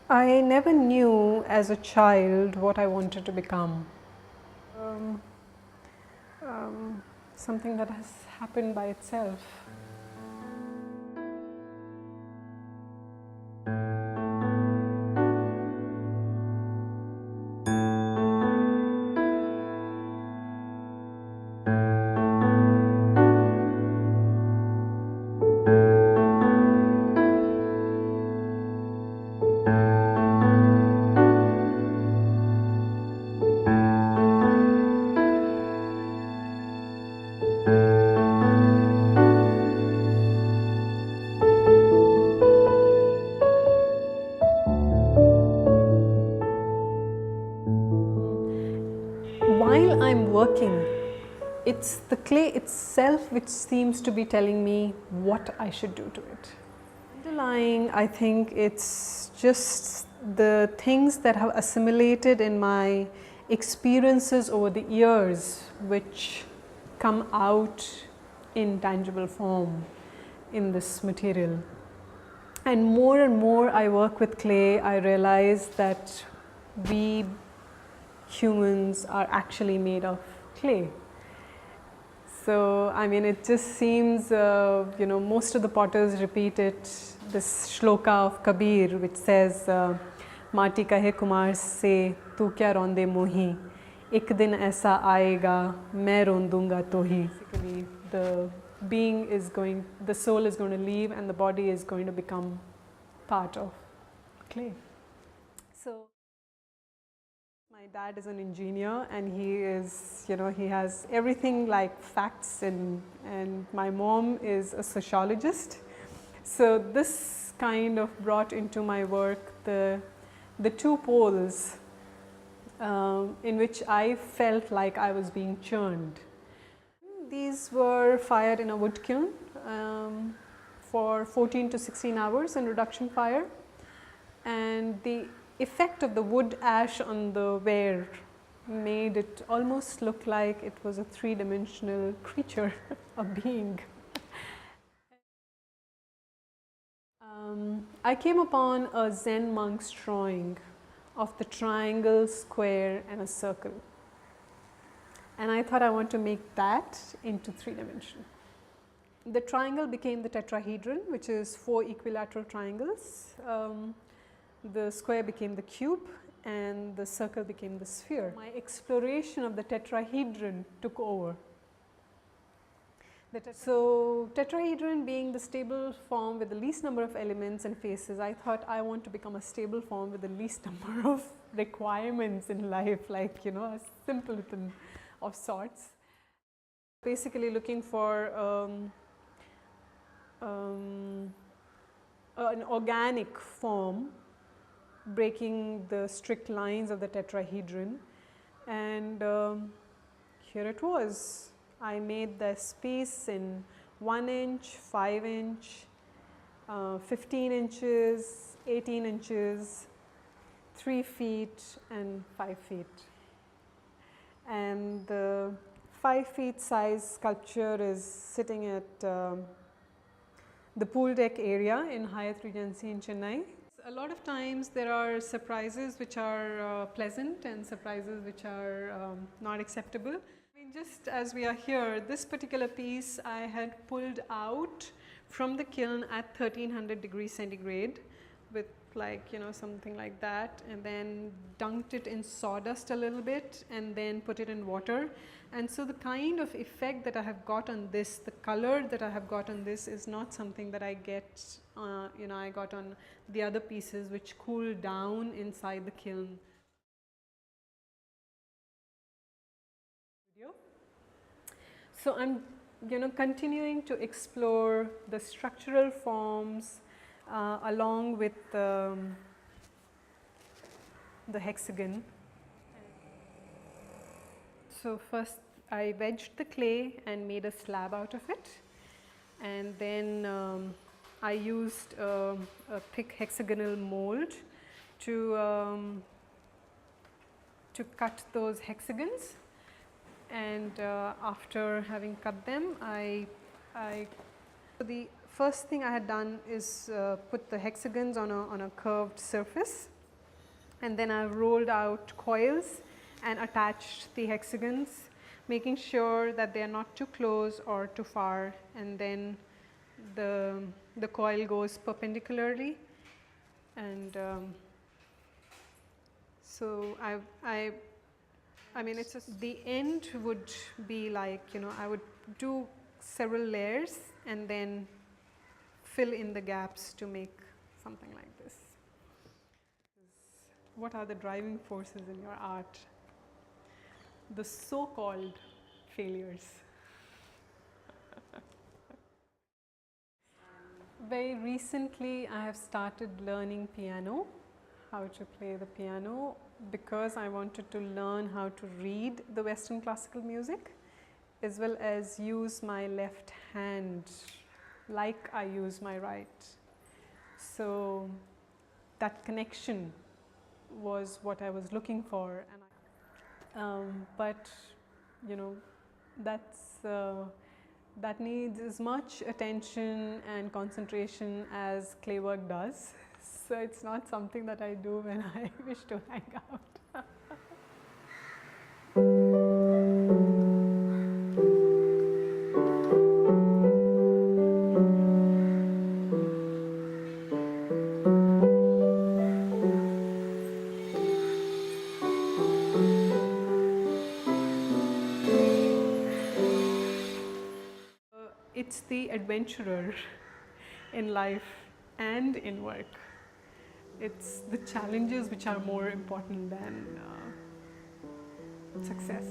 I never knew as a child what I wanted to become. Um, Something that has happened by itself. While I'm working, it's the clay itself which seems to be telling me what I should do to it. Underlying, I think it's just the things that have assimilated in my experiences over the years, which come out in tangible form in this material. And more I work with clay, I realize that we humans are actually made of clay. So, I mean, it just seems, most of the potters repeat it, this shloka of Kabir, which says, Mati kahe kumar se, tu kya ronde mohi, ek din aisa aayega, main rondunga tohi. Basically, the soul is going to leave and the body is going to become part of clay. So, my dad is an engineer and he is, he has everything like facts, and my mom is a sociologist. So this kind of brought into my work the two poles in which I felt like I was being churned. These were fired in a wood kiln for 14 to 16 hours in reduction fire, and the effect of the wood ash on the ware made it almost look like it was a three-dimensional creature, a being. I came upon a Zen monk's drawing of the triangle, square and a circle, and I thought I want to make that into three-dimension. The triangle became the tetrahedron, which is 4 equilateral triangles. The square became the cube and the circle became the sphere. My exploration of the tetrahedron took over. So, tetrahedron being the stable form with the least number of elements and faces, I thought I want to become a stable form with the least number of requirements in life, like, a simpleton of sorts. Basically looking for an organic form, breaking the strict lines of the tetrahedron, and here it was. I made this piece in 1 inch, 5 inch, 15 inches, 18 inches, 3 feet and 5 feet. And the 5 feet size sculpture is sitting at the pool deck area in Hyatt Regency in Chennai. A lot of times there are surprises which are pleasant and surprises which are not acceptable. I mean, just as we are here, this particular piece I had pulled out from the kiln at 1300 degrees centigrade with something like that, and then dunked it in sawdust a little bit and then put it in water. And so the kind of effect that I have got on this, the color that I have got on this is not something that I get, I got on the other pieces which cool down inside the kiln. So I'm continuing to explore the structural forms along with the hexagon. So first I wedged the clay and made a slab out of it, and then I used a thick hexagonal mold to cut those hexagons, and after having cut them, the first thing I had done is put the hexagons on a curved surface, and then I rolled out coils and attached the hexagons, making sure that they are not too close or too far, and then the coil goes perpendicularly, and so I mean, it's just the end would be like, you know, I would do several layers and then fill in the gaps to make something like this. What are the driving forces in your art? The so-called failures. Very recently I have started learning piano, how to play the piano, because I wanted to learn how to read the Western classical music as well as use my left hand like I use my right. So that connection was what I was looking for, and but you know, that needs as much attention and concentration as clay work does. So it's not something that I do when I wish to hang out. It's the adventurer in life and in work. It's the challenges which are more important than success.